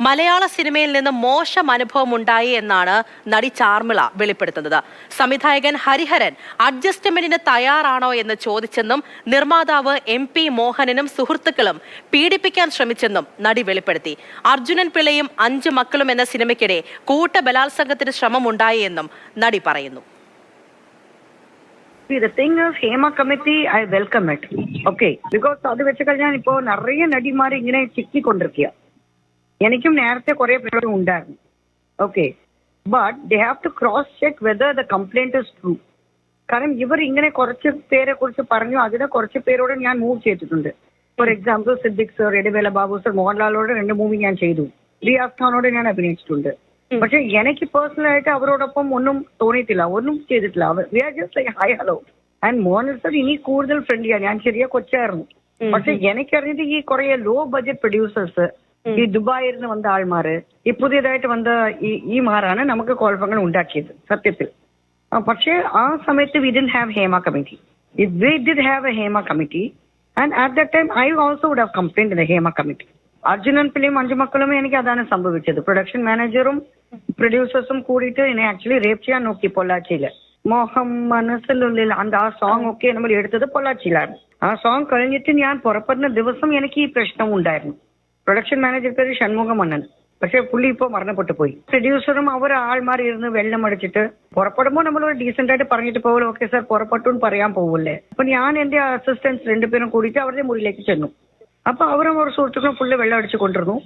മലയാള സിനിമയിൽ നിന്ന് മോശം അനുഭവം ഉണ്ടായി എന്നാണ് നടി ചാർമിള വെളിപ്പെടുത്തുന്നത്. സംവിധായകൻ ഹരിഹരൻ അഡ്ജസ്റ്റ്മെന്റിന് തയ്യാറാണോ എന്ന് ചോദിച്ചെന്നും നിർമ്മാതാവ് MP മോഹനനും സുഹൃത്തുക്കളും പീഡിപ്പിക്കാൻ ശ്രമിച്ചെന്നും നടി വെളിപ്പെടുത്തി. അർജുനൻ പിള്ളയും 5 മക്കളും എന്ന സിനിമയ്ക്കിടെ കൂട്ടബലാത്സംഗത്തിന് ശ്രമമുണ്ടായി എന്നും നടി പറയുന്നു. The thing is, Hema committee, I welcome it. Okay. Because അത് വെച്ച് കഴിഞ്ഞാൽ ഇപ്പോൾ നിറയെ നടിമാർ ഇങ്ങനെ ചിക്കിക്കൊണ്ടിരിക്കുക. എനിക്കും നേരത്തെ കുറെ പേര് ഉണ്ടായിരുന്നു. Okay. But they have to cross check whether the complaint is true. കാരണം ഇവർ ഇങ്ങനെ കുറച്ച് പേരെ കുറിച്ച് പറഞ്ഞു, അതിനെ കുറച്ച് പേരോട് ഞാൻ മൂവ് ചെയ്തിട്ടുണ്ട്. For example Siddique sir, Edavela Babu sir, മോഹൻലാലോട് 2 മൂവി ഞാൻ ചെയ്തു. റിയാസ് ഖാനോട് ഞാൻ അഭിനയിച്ചിട്ടുണ്ട്. പക്ഷെ എനിക്ക് പേഴ്സണലായിട്ട് അവരോടൊപ്പം ഒന്നും തോന്നിയിട്ടില്ല, ഒന്നും ചെയ്തിട്ടില്ല. We are just like hi hello. And Mohanlal sir ഇനി കൂടുതൽ ഫ്രണ്ട്ലിയാണ്. ഞാൻ ചെറിയ കൊച്ചായിരുന്നു. പക്ഷെ എനിക്കറിഞ്ഞിട്ട് ഈ കുറെ ലോ ബഡ്ജറ്റ് പ്രൊഡ്യൂസേഴ്സ്, ഈ ദുബായിൽ നിന്ന് വന്ന ആൾമാര്, ഈ പുതിയതായിട്ട് വന്ന ഈ മാറാണ് നമുക്ക് കുഴപ്പങ്ങൾ ഉണ്ടാക്കിയത് സത്യത്തിൽ. പക്ഷേ ആ സമയത്ത് we didn't have Hema committee. If we did have a Hema committee and at that time I also would have complained the Hema committee. Arjunan പിള്ളയും 5 മക്കളും എനിക്ക് അതാണ് സംഭവിച്ചത്. പ്രൊഡക്ഷൻ മാനേജറും പ്രൊഡ്യൂസേഴ്സും കൂടിയിട്ട് എന്നെ ആക്ച്വലി റേപ്പ് ചെയ്യാൻ നോക്കി പൊള്ളാച്ചിയില്. മോഹം മനസ്സിലുള്ളിൽ ആ സോങ് ഒക്കെ നമ്മൾ എടുത്തത് പൊള്ളാച്ചിയിലാണ്. ആ സോങ് കഴിഞ്ഞിട്ട് ഞാൻ പുറപ്പെടുന്ന ദിവസം എനിക്ക് ഈ പ്രശ്നം ഉണ്ടായിരുന്നു. പ്രൊഡക്ഷൻ മാനേജർ പേര് ഷൺമുഖമണ്ണൻ. പക്ഷെ പുള്ളി ഇപ്പോൾ മരണപ്പെട്ടു പോയി. പ്രൊഡ്യൂസറും അവർ ആൾമാർ ഇരുന്ന് വെള്ളം അടിച്ചിട്ട് പുറപ്പെടുമ്പോൾ നമ്മൾ ഒരു ഡീസെന്റ് ആയിട്ട് പറഞ്ഞിട്ട് പോകല്ലോ, ഓക്കെ സാർ പുറപ്പെട്ടു എന്ന് പറയാൻ പോകില്ലേ. അപ്പൊ ഞാൻ എന്റെ അസിസ്റ്റൻസ് 2 പേരും കൂടിയിട്ട് അവരുടെ മുറിയിലേക്ക് ചെന്നു. അപ്പൊ അവരും ഒരു സുഹൃത്തുക്കളും ഫുള്ള് വെള്ളം അടിച്ചു കൊണ്ടിരുന്നു.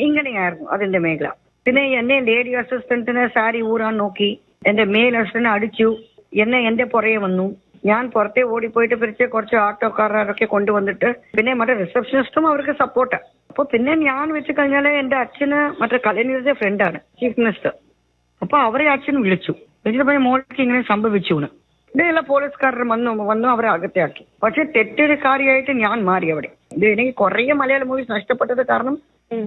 ഇങ്ങനെയായിരുന്നു അതിന്റെ മേഖല. പിന്നെ എന്നെ ലേഡി അസിസ്റ്റന്റിനെ സാരി ഊരാൻ നോക്കി, എന്റെ മെയിൽ അസിസ്റ്റന്റിനെ അടിച്ചു, എന്റെ പുറകെ വന്നു. ഞാൻ പുറത്തെ ഓടിപ്പോയിട്ട് പിരിച്ച് കുറച്ച് ഓട്ടോക്കാരൊക്കെ കൊണ്ടുവന്നിട്ട്, പിന്നെ മറ്റേ റിസപ്ഷനിസ്റ്റും അവർക്ക് സപ്പോർട്ട്. അപ്പൊ പിന്നെ ഞാൻ വെച്ച് കഴിഞ്ഞാൽ എന്റെ അച്ഛന് മറ്റേ കലനിയുടെ ഫ്രണ്ടാണ് ചീഫ് മിനിസ്റ്റർ. അപ്പൊ അവരെ അച്ഛൻ വിളിച്ചു മോൾക്ക് ഇങ്ങനെ സംഭവിച്ചു. ഇതെല്ലാ പോലീസുകാരും വന്നു അവരെ അകത്താക്കി. പക്ഷെ തെറ്റെടുക്കാരിയായിട്ട് ഞാൻ മാറി അവിടെ. ഇത് എനിക്ക് കുറെ മലയാളം മൂവീസ് നഷ്ടപ്പെട്ടത് കാരണം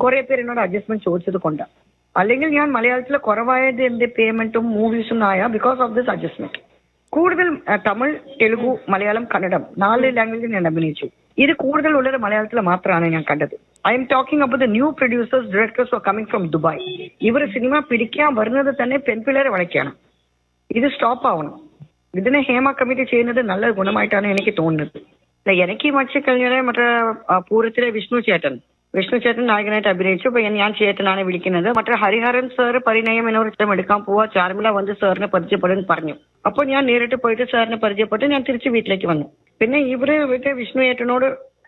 കുറെ പേര് എന്നോട് അഡ്ജസ്റ്റ്മെന്റ് ചോദിച്ചത് കൊണ്ടാണ്. അല്ലെങ്കിൽ ഞാൻ മലയാളത്തിൽ കുറവായത് എന്റെ പേയ്മെന്റും മൂവീസും ആയ ബിക്കോസ് ഓഫ് ദിസ് അഡ്ജസ്റ്റ്മെന്റ്. കൂടുതൽ തമിഴ്, തെലുഗു, മലയാളം, കന്നഡം 4 ലാംഗ്വേജിൽ ഞാൻ അഭിനയിച്ചു. ഇത് കൂടുതൽ ഉള്ളത് മലയാളത്തിൽ മാത്രമാണ് ഞാൻ കണ്ടത്. I am talking about the new producers, directors are coming from Dubai. ഇവർ സിനിമ പിടിക്കാൻ വരുന്നത് തന്നെ പെൺപിള്ളേരെ വളയ്ക്കാണ്. ഇത് സ്റ്റോപ്പ് ആവണം. ഇതിനെ ഹേമ കമ്മിറ്റി ചെയ്യുന്നത് നല്ല ഗുണമായിട്ടാണ് എനിക്ക് തോന്നുന്നത്. എനിക്ക് വെച്ച് കഴിഞ്ഞാൽ മറ്റേ പൂരത്തിലെ വിഷ്ണു ചേട്ടൻ നായകനായിട്ട് അഭിനയിച്ചു. അപ്പൊ ഞാൻ ചേട്ടനാണ് വിളിക്കുന്നത്. മറ്റേ ഹരിഹരൻ സാർ പരിണയം എന്നൊരു ചിത്രം എടുക്കാൻ പോവാ, ചാർമിള വന്ന് സാറിനെ പരിചയപ്പെടുന്നു പറഞ്ഞു. അപ്പോൾ ഞാൻ നേരിട്ട് പോയിട്ട് സാറിനെ പരിചയപ്പെട്ട് ഞാൻ തിരിച്ച് വീട്ടിലേക്ക് വന്നു. പിന്നെ ഇവര് വിഷ്ണു ചേട്ടനോട്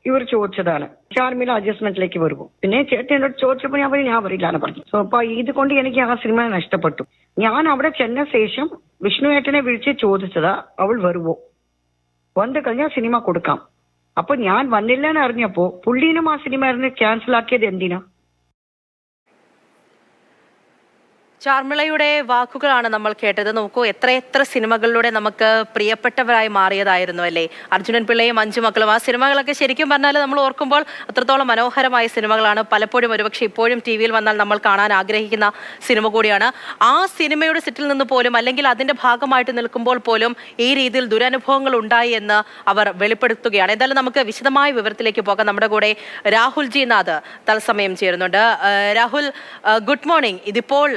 ഇവർ ചോദിച്ചതാണ് ചാർമിള അഡ്ജസ്റ്റ്മെന്റിലേക്ക് വരുമോ. പിന്നെ ചേട്ടൻ എന്നോട് ചോദിച്ചപ്പോൾ ഞാൻ വരില്ലാന്ന് പറഞ്ഞു. സോ അപ്പൊ ഇതുകൊണ്ട് എനിക്ക് ആ സിനിമ നഷ്ടപ്പെട്ടു. ഞാൻ അവിടെ ചെന്ന ശേഷം വിഷ്ണു ഏട്ടനെ വിളിച്ച് ചോദിച്ചതാ അവൾ വരുവോ, വന്നു കഴിഞ്ഞാൽ സിനിമ കൊടുക്കാം. അപ്പൊ ഞാൻ വന്നില്ല എന്ന് അറിഞ്ഞപ്പോ പുള്ളീനും ആ സിനിമ ക്യാൻസൽ ആക്കിയത് എന്തിനാ? ചാർമിളയുടെ വാക്കുകളാണ് നമ്മൾ കേട്ടത്. നോക്കൂ, എത്ര സിനിമകളിലൂടെ നമുക്ക് പ്രിയപ്പെട്ടവരായി മാറിയതായിരുന്നു അല്ലേ അർജുനൻ പിള്ളയും 5 മക്കളും. ആ സിനിമകളൊക്കെ ശരിക്കും പറഞ്ഞാൽ നമ്മൾ ഓർക്കുമ്പോൾ അത്രത്തോളം മനോഹരമായ സിനിമകളാണ്. പലപ്പോഴും ഒരുപക്ഷെ ഇപ്പോഴും TV-യിൽ വന്നാൽ നമ്മൾ കാണാൻ ആഗ്രഹിക്കുന്ന സിനിമ കൂടിയാണ്. ആ സിനിമയുടെ സെറ്റിൽ നിന്ന് പോലും, അല്ലെങ്കിൽ അതിന്റെ ഭാഗമായിട്ട് നിൽക്കുമ്പോൾ പോലും ഈ രീതിയിൽ ദുരനുഭവങ്ങൾ ഉണ്ടായി എന്ന് അവർ വെളിപ്പെടുത്തുകയാണ്. എന്തായാലും നമുക്ക് വിശദമായ വിവരത്തിലേക്ക് പോകാം. നമ്മുടെ കൂടെ രാഹുൽ ജി നാഥ് തത്സമയം ചേരുന്നുണ്ട്. Rahul, good morning. ഇതിപ്പോൾ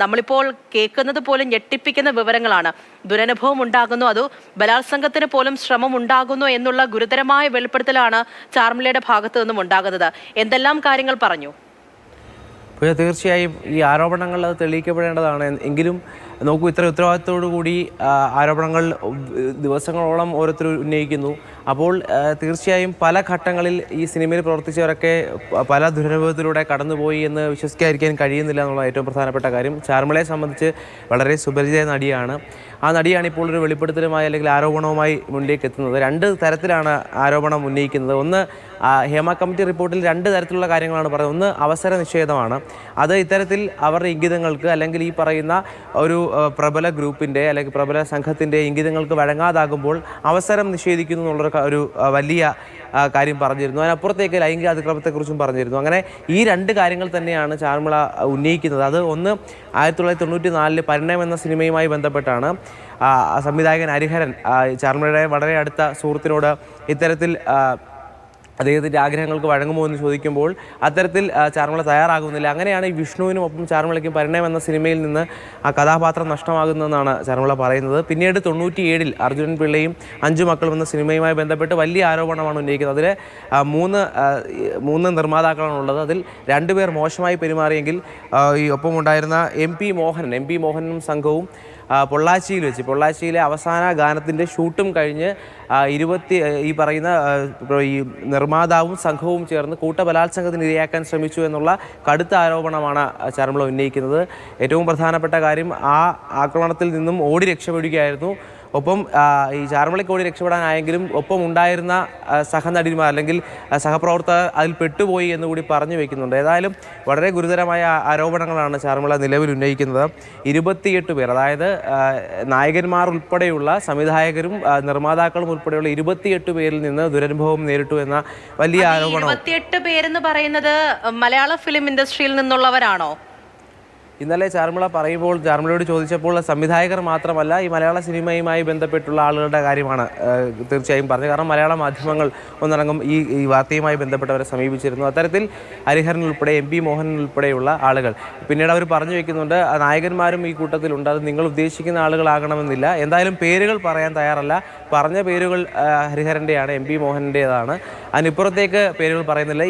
നമ്മളിപ്പോൾ കേൾക്കുന്നത് പോലും ഞെട്ടിപ്പിക്കുന്ന വിവരങ്ങളാണ്. ദുരനുഭവം ഉണ്ടാകുന്നു, അത് ബലാത്സംഗത്തിന് പോലും ശ്രമം ഉണ്ടാകുന്നു എന്നുള്ള ഗുരുതരമായ വെളിപ്പെടുത്തലാണ് ചാർമിളയുടെ ഭാഗത്തു നിന്നും ഉണ്ടാകുന്നത്. എന്തെല്ലാം കാര്യങ്ങൾ പറഞ്ഞു? തീർച്ചയായും ഈ ആരോപണങ്ങൾ അത് തെളിയിക്കപ്പെടേണ്ടതാണ്. എങ്കിലും നോക്കൂ, ഇത്ര ഉത്തരവാദിത്തത്തോടു കൂടി ആരോപണങ്ങൾ ദിവസങ്ങളോളം ഓരോരുത്തർ ഉന്നയിക്കുന്നു. അപ്പോൾ തീർച്ചയായും പല ഘട്ടങ്ങളിൽ ഈ സിനിമയിൽ പ്രവർത്തിച്ചവരൊക്കെ പല ദുരനുഭവത്തിലൂടെ കടന്നുപോയി എന്ന് വിശ്വസിക്കാതിരിക്കാൻ കഴിയുന്നില്ല എന്നുള്ള ഏറ്റവും പ്രധാനപ്പെട്ട കാര്യം. ചാർമിളയെ സംബന്ധിച്ച് വളരെ സുപരിചിത നടിയാണ്. ആ നടിയാണ് ഇപ്പോൾ ഒരു വെളിപ്പെടുത്തലുമായി അല്ലെങ്കിൽ ആരോപണവുമായി മുന്നിലേക്ക് എത്തുന്നത്. 2 തരത്തിലാണ് ആരോപണം ഉന്നയിക്കുന്നത്. ഒന്ന്, ഹേമ കമ്മിറ്റി റിപ്പോർട്ടിൽ 2 തരത്തിലുള്ള കാര്യങ്ങളാണ് പറയുന്നത്. ഒന്ന്, അവസര നിഷേധമാണ്. അത് ഇത്തരത്തിൽ അവരുടെ ഇംഗിതങ്ങൾക്ക് അല്ലെങ്കിൽ ഈ പറയുന്ന ഒരു പ്രബല ഗ്രൂപ്പിൻ്റെ അല്ലെങ്കിൽ പ്രബല സംഘത്തിൻ്റെ ഇംഗിതങ്ങൾക്ക് വഴങ്ങാതാകുമ്പോൾ അവസരം നിഷേധിക്കുന്നു എന്നുള്ളൊരു വലിയ കാര്യം പറഞ്ഞിരുന്നു. അതിനപ്പുറത്തേക്ക് ലൈംഗിക അതിക്രമത്തെക്കുറിച്ചും പറഞ്ഞിരുന്നു. അങ്ങനെ ഈ 2 കാര്യങ്ങൾ തന്നെയാണ് ചാർമിള ഉന്നയിക്കുന്നത്. അത് ഒന്ന്, 1994 പരിണയം എന്ന സിനിമയുമായി ബന്ധപ്പെട്ടാണ് സംവിധായകൻ ഹരിഹരൻ ചാർമിളയുടെ വളരെ അടുത്ത സുഹൃത്തിനോട് ഇത്തരത്തിൽ അദ്ദേഹത്തിൻ്റെ ആഗ്രഹങ്ങൾക്ക് വഴങ്ങുമോ എന്ന് ചോദിക്കുമ്പോൾ അത്തരത്തിൽ ചാർമിള തയ്യാറാകുന്നില്ല. അങ്ങനെയാണ് ഈ വിഷ്ണുവിനും ഒപ്പം ചാർമിളയ്ക്കും പരിണയം എന്ന സിനിമയിൽ നിന്ന് ആ കഥാപാത്രം നഷ്ടമാകുന്നതെന്നാണ് ചാർമിള പറയുന്നത്. പിന്നീട് 97-ൽ അർജുനൻ പിള്ളയും 5 മക്കളും എന്ന സിനിമയുമായി ബന്ധപ്പെട്ട് വലിയ ആരോപണമാണ് ഉന്നയിക്കുന്നത്. അതിൽ മൂന്ന് നിർമ്മാതാക്കളാണുള്ളത്. അതിൽ 2 പേർ മോശമായി പെരുമാറിയെങ്കിൽ ഈ ഒപ്പമുണ്ടായിരുന്ന എം പി മോഹനും സംഘവും പൊള്ളാച്ചിയിലെ അവസാന ഗാനത്തിൻ്റെ ഷൂട്ടും കഴിഞ്ഞ് ഈ പറയുന്ന ഈ നിർമ്മാതാവും സംഘവും ചേർന്ന് കൂട്ടബലാത്സംഗത്തിന് ഇരയാക്കാൻ ശ്രമിച്ചു എന്നുള്ള കടുത്ത ആരോപണമാണ് ചാർമിള ഉന്നയിക്കുന്നത്. ഏറ്റവും പ്രധാനപ്പെട്ട കാര്യം, ആ ആക്രമണത്തിൽ നിന്നും ഓടി രക്ഷപ്പെടുകയായിരുന്നു. ഒപ്പം ഈ ചാർമിളയ്ക്ക് ഓടി രക്ഷപ്പെടാനായെങ്കിലും ഒപ്പം ഉണ്ടായിരുന്ന സഹനടിമാർ അല്ലെങ്കിൽ സഹപ്രവർത്തകർ അതിൽ പെട്ടുപോയി എന്നുകൂടി പറഞ്ഞു വയ്ക്കുന്നുണ്ട്. ഏതായാലും വളരെ ഗുരുതരമായ ആരോപണങ്ങളാണ് ചാർമിള നിലവിൽ ഉന്നയിക്കുന്നത്. 28 പേർ, അതായത് നായകന്മാർ ഉൾപ്പെടെയുള്ള സംവിധായകരും നിർമ്മാതാക്കളും ഉൾപ്പെടെയുള്ള 28 പേരിൽ നിന്ന് ദുരനുഭവം നേരിട്ടു എന്ന വലിയ ആരോപണം. 28 പേരെന്ന് പറയുന്നത് മലയാള ഫിലിം ഇൻഡസ്ട്രിയിൽ നിന്നുള്ളവരാണോ? ഇന്നലെ ചാർമിള പറയുമ്പോൾ, ചാർമിളയോട് ചോദിച്ചപ്പോൾ സംവിധായകർ മാത്രമല്ല, ഈ മലയാള സിനിമയുമായി ബന്ധപ്പെട്ടുള്ള ആളുകളുടെ കാര്യമാണ് തീർച്ചയായും പറഞ്ഞത്. കാരണം മലയാള മാധ്യമങ്ങൾ ഒന്നടങ്കം ഈ വാർത്തയുമായി ബന്ധപ്പെട്ടവരെ സമീപിച്ചിരുന്നു. അത്തരത്തിൽ ഹരിഹരൻ ഉൾപ്പെടെ എം പി മോഹൻ ഉൾപ്പെടെയുള്ള ആളുകൾ. പിന്നീട് അവർ പറഞ്ഞു വയ്ക്കുന്നുണ്ട്, നായകന്മാരും ഈ കൂട്ടത്തിലുണ്ട്, അത് നിങ്ങൾ ഉദ്ദേശിക്കുന്ന ആളുകളാകണമെന്നില്ല. എന്തായാലും പേരുകൾ പറയാൻ തയ്യാറല്ല. പറഞ്ഞ പേരുകൾ ഹരിഹരൻ്റെയാണ്, എം പി മോഹൻ്റേതാണ്. അതിനിപ്പുറത്തേക്ക് പേരുകൾ പറയുന്നില്ല.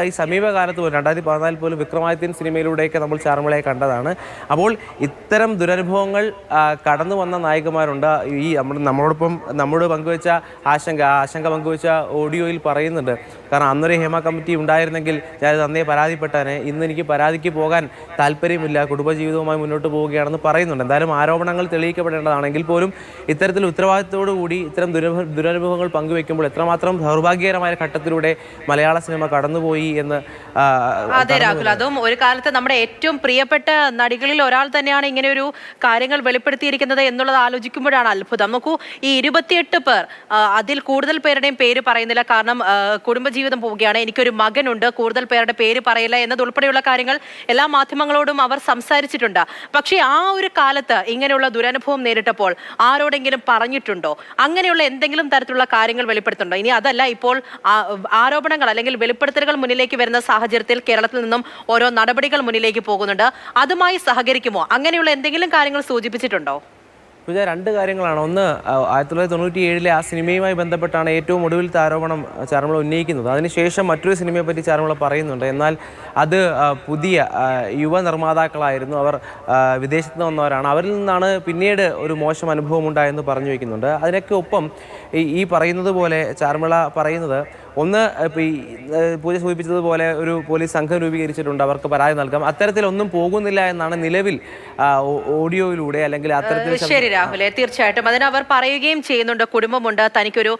ഈ സമീപകാലത്ത് പോലും 2014 പോലും വിക്രമാദിത്യൻ സിനിമയിലൂടെയൊക്കെ നമ്മൾ ചാർമിളയെ കണ്ടതാണ്. അപ്പോൾ ഇത്തരം ദുരനുഭവങ്ങൾ കടന്നു വന്ന നായികമാരുണ്ട്. ഈ നമ്മോട് പങ്കുവെച്ച ആശങ്ക പങ്കുവെച്ച ഓഡിയോയിൽ പറയുന്നുണ്ട്. കാരണം അന്നൊരു ഹേമ കമ്മിറ്റി ഉണ്ടായിരുന്നെങ്കിൽ ഞാൻ അന്നേ പരാതിപ്പെട്ടാനെ, ഇന്ന് എനിക്ക് പരാതിക്ക് പോകാൻ താല്പര്യമില്ല, കുടുംബജീവിതവുമായി മുന്നോട്ട് പോവുകയാണെന്ന് പറയുന്നുണ്ട്. എന്തായാലും ആരോപണങ്ങൾ തെളിയിക്കപ്പെടേണ്ടതാണെങ്കിൽ പോലും ഇത്തരത്തിൽ ഉത്തരവാദിത്തത്തോടു കൂടി ഇത്തരം ദുരനുഭവങ്ങൾ പങ്കുവെക്കുമ്പോൾ എത്രമാത്രം ദൗർഭാഗ്യകരമായ ഘട്ടത്തിലൂടെ മലയാള സിനിമ കടന്നുപോയി എന്ന്. അതെ രാഹുൽ, അതും ഒരു കാലത്ത് നമ്മുടെ ഏറ്റവും പ്രിയപ്പെട്ട നടികളിൽ ഒരാൾ തന്നെയാണ് ഇങ്ങനെ ഒരു കാര്യങ്ങൾ വെളിപ്പെടുത്തിയിരിക്കുന്നത് എന്നുള്ളത് ആലോചിക്കുമ്പോഴാണ് അത്ഭുതം. നോക്കൂ, ഈ 28 പേർ, അതിൽ കൂടുതൽ പേരുടെയും പേര് പറയുന്നില്ല. കാരണം കുടുംബജീവിതം പോവുകയാണ്, എനിക്കൊരു മകനുണ്ട്, കൂടുതൽ പേരുടെ പേര് പറയില്ല എന്നതുൾപ്പെടെയുള്ള കാര്യങ്ങൾ എല്ലാ മാധ്യമങ്ങളോടും അവർ സംസാരിച്ചിട്ടുണ്ട്. പക്ഷേ ആ ഒരു കാലത്ത് ഇങ്ങനെയുള്ള ദുരനുഭവം നേരിട്ടപ്പോൾ ആരോടെങ്കിലും പറഞ്ഞിട്ടുണ്ടോ? അങ്ങനെയുള്ള എന്തെങ്കിലും തരത്തിലുള്ള കാര്യങ്ങൾ വെളിപ്പെടുത്തുന്നുണ്ടോ? ഇനി അതല്ല, ഇപ്പോൾ ആരോപണങ്ങൾ അല്ലെങ്കിൽ വെളിപ്പെടുത്തലുകൾ മുന്നിലേക്ക് വരുന്ന സാഹചര്യത്തിൽ കേരളത്തിൽ നിന്നും ഓരോ നടപടികൾ മുന്നിലേക്ക് പോകുന്നുണ്ട്. അതുമായി സഹകരിക്കുമോ? അങ്ങനെയുള്ള എന്തെങ്കിലും കാര്യങ്ങൾ സൂചിപ്പിച്ചിട്ടുണ്ടോ? പൂജ, 2 കാര്യങ്ങളാണ്. ഒന്ന്, 1997-ലെ ആ സിനിമയുമായി ബന്ധപ്പെട്ടാണ് ഏറ്റവും ഒടുവിലത്തെ ആരോപണം ചാർമിള ഉന്നയിക്കുന്നത്. അതിനുശേഷം മറ്റൊരു സിനിമയെ പറ്റി ചാർമിള പറയുന്നുണ്ട്. എന്നാൽ അത് പുതിയ യുവ നിർമ്മാതാക്കളായിരുന്നു, അവർ വിദേശത്ത് നിന്ന് വന്നവരാണ്. അവരിൽ നിന്നാണ് പിന്നീട് ഒരു മോശം അനുഭവം ഉണ്ടായെന്ന് പറഞ്ഞു വയ്ക്കുന്നുണ്ട്. അതിനൊക്കെ ഒപ്പം ഈ പറയുന്നത് പോലെ ചാർമിള പറയുന്നത്, ഒന്ന്, ഇപ്പോൾ ഈ പൂജ സൂചിപ്പിച്ചതുപോലെ ഒരു പോലീസ് സംഘം രൂപീകരിച്ചിട്ടുണ്ട്, അവർക്ക് പരാതി നൽകാം. അത്തരത്തിലൊന്നും പോകുന്നില്ല എന്നാണ് നിലവിൽ ഓഡിയോയിലൂടെ അല്ലെങ്കിൽ അത്തരത്തിൽ. ശരി രാഹുലെ, തീർച്ചയായിട്ടും അതിന് അവർ പറയുകയും ചെയ്യുന്നുണ്ട്, കുടുംബമുണ്ട്, തനിക്കൊരു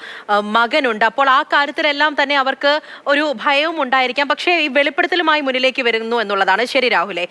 മകനുണ്ട്. അപ്പോൾ ആ കാര്യത്തിലെല്ലാം തന്നെ അവർക്ക് ഒരു ഭയവും ഉണ്ടായിരിക്കാം. പക്ഷേ ഈ വെളിപ്പെടുത്തലുമായി മുന്നിലേക്ക് വരുന്നു എന്നുള്ളതാണ്. ശരി രാഹുലെ.